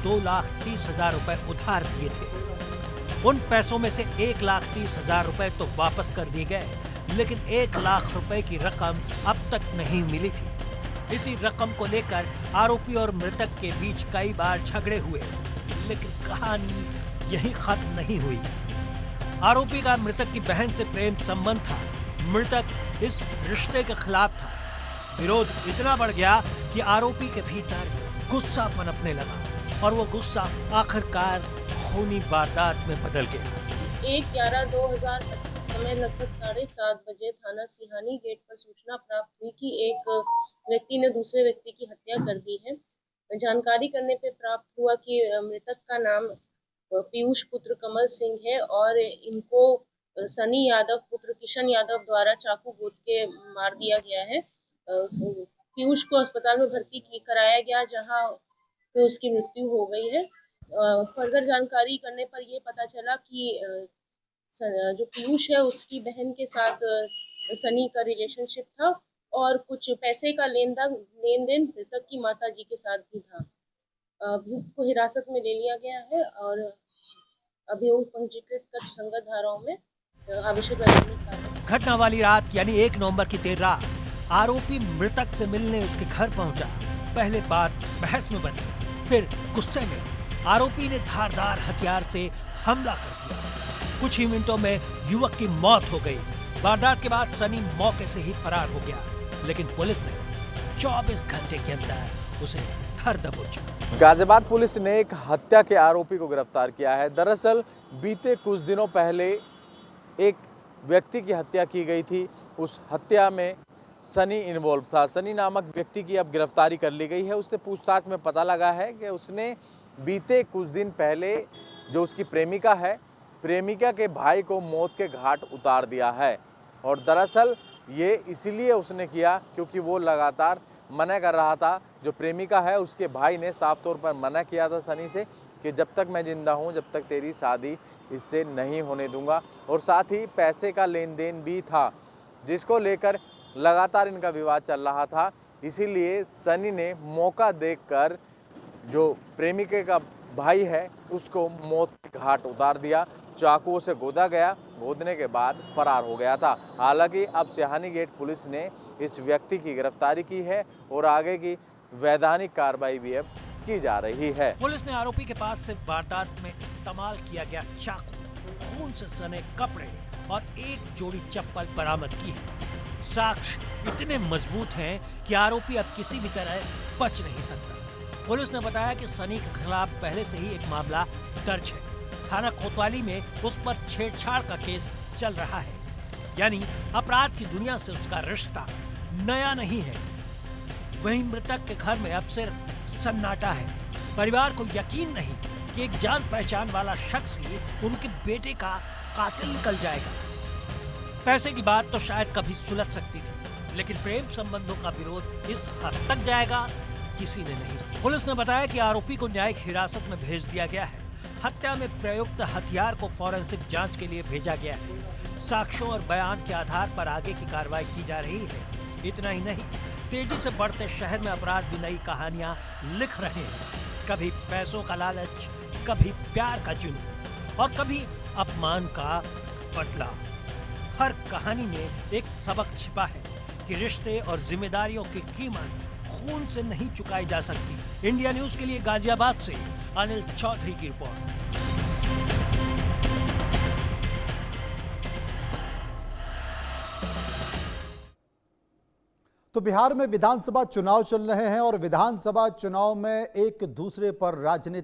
2,30,000 रुपए उधार दिए थे। उन पैसों में से 1,30,000 रुपए तो वापस कर दिए गए, लेकिन 1 लाख रुपए की रकम अब तक नहीं मिली थी। इसी रकम को लेकर आरोपी और मृतक के बीच कई बार झगड़े हुए, लेकिन कहानी यहीं खत्म नहीं हुई। आरोपी का मृतक की बहन से प्रेम संबंध था। मृतक इस रिश्ते के खिलाफ था। विरोध इतना बढ़ गया कि आरोपी के भीतर गुस्सा पनपने लगा और वो गुस्सा आखिरकार खूनी वारदात में बदल गया। 1/11/2025 समय लगभग 7:30 बजे थाना सिहानी गेट पर सूचना प्राप्त हुई कि एक व्यक्ति ने दूसरे व्यक्ति की हत्या कर दी है। जानकारी करने पे प्राप्त हुआ कि मृतक का नाम पीयूष पुत्र कमल सिंह है और इनको सनी यादव पुत्र किशन यादव द्वारा चाकू गोद के मार दिया गया है। पीयूष को अस्पताल में भर्ती कराया गया, जहां पे उसकी मृत्यु हो गई है। फर्दर जानकारी करने पर यह पता चला कि जो पीयूष है उसकी बहन के साथ सनी का रिलेशनशिप था और कुछ पैसे का लेन देन मृतक की माताजी के साथ भी था। अभियुक्त को हिरासत में ले लिया गया है और अभियोग पंजीकृत कर संगत धाराओं में आवश्यक वैधानिक कार्रवाई। घटना वाली रात यानी 1 नवंबर की देर रात आरोपी मृतक से मिलने उसके घर पहुंचा। पहले बात बहस में बनी, फिर गुस्से में आरोपी ने धारदार हथियार से हमला कर दिया। कुछ ही मिनटों में युवक की मौत हो गई। वारदात के बाद सनी मौके से ही फरार हो गया, लेकिन पुलिस ने 24 घंटे के अंदर उसे धर दबोचा। गाजियाबाद पुलिस ने एक हत्या के आरोपी को गिरफ्तार किया है। दरअसल बीते कुछ दिनों पहले एक व्यक्ति की हत्या की गई थी। उस हत्या में सनी इन्वॉल्व था। सनी नामक व्यक्ति की अब गिरफ्तारी कर ली गई है। उससे पूछताछ में पता लगा है कि उसने बीते कुछ दिन पहले जो उसकी प्रेमिका है, प्रेमिका के भाई को मौत के घाट उतार दिया है। और दरअसल ये इसलिए उसने किया क्योंकि वो लगातार मना कर रहा था। जो प्रेमिका है उसके भाई ने साफ तौर पर मना किया था सनी से कि जब तक मैं जिंदा हूँ, जब तक तेरी शादी इससे नहीं होने दूंगा। और साथ ही पैसे का लेन देन भी था, जिसको लेकर लगातार इनका विवाद चल रहा था। इसीलिए सनी ने मौका देखकर जो प्रेमिके का भाई है उसको मौत के घाट उतार दिया। चाकुओं से गोदा गया, गोदने के बाद फरार हो गया था। हालांकि अब सिहानी गेट पुलिस ने इस व्यक्ति की गिरफ्तारी की है और आगे की वैधानिक कार्रवाई भी अब की जा रही है। पुलिस ने आरोपी के पास से वारदात में इस्तेमाल किया गया चाकू, खून से सने कपड़े और एक जोड़ी चप्पल बरामद की है। साक्ष्य इतने मजबूत हैं कि आरोपी अब किसी भी तरह बच नहीं सकता। पुलिस ने बताया कि सनी के खिलाफ पहले से ही एक मामला दर्ज है। थाना कोतवाली में उस पर छेड़छाड़ का केस चल रहा है, यानी अपराध की दुनिया से उसका रिश्ता नया नहीं है। वहीं मृतक के घर में अब सिर्फ सन्नाटा है। परिवार को यकीन नहीं कि एक जान पहचान वाला शख्स ही उनके बेटे का कातिल निकल जाएगा। पैसे की बात तो शायद कभी सुलझ सकती थी, लेकिन प्रेम संबंधों का विरोध इस हद तक जाएगा, किसी ने नहीं। पुलिस ने बताया कि आरोपी को न्यायिक हिरासत में भेज दिया गया है। हत्या में प्रयुक्त हथियार को फॉरेंसिक जांच के लिए भेजा गया है। साक्ष्यों और बयान के आधार पर आगे की कार्रवाई की जा रही है। इतना ही नहीं, तेजी से बढ़ते शहर में अपराध भी नई कहानियां लिख रहे हैं। कभी पैसों का लालच, कभी प्यार का जुनून और कभी अपमान का बदला। हर कहानी में एक सबक छिपा है कि रिश्ते और जिम्मेदारियों की कीमत खून से नहीं चुकाई जा सकती। इंडिया न्यूज के लिए गाजियाबाद से अनिल चौधरी की रिपोर्ट। तो बिहार में विधानसभा चुनाव चल रहे हैं और विधानसभा चुनाव में एक दूसरे पर राजनीति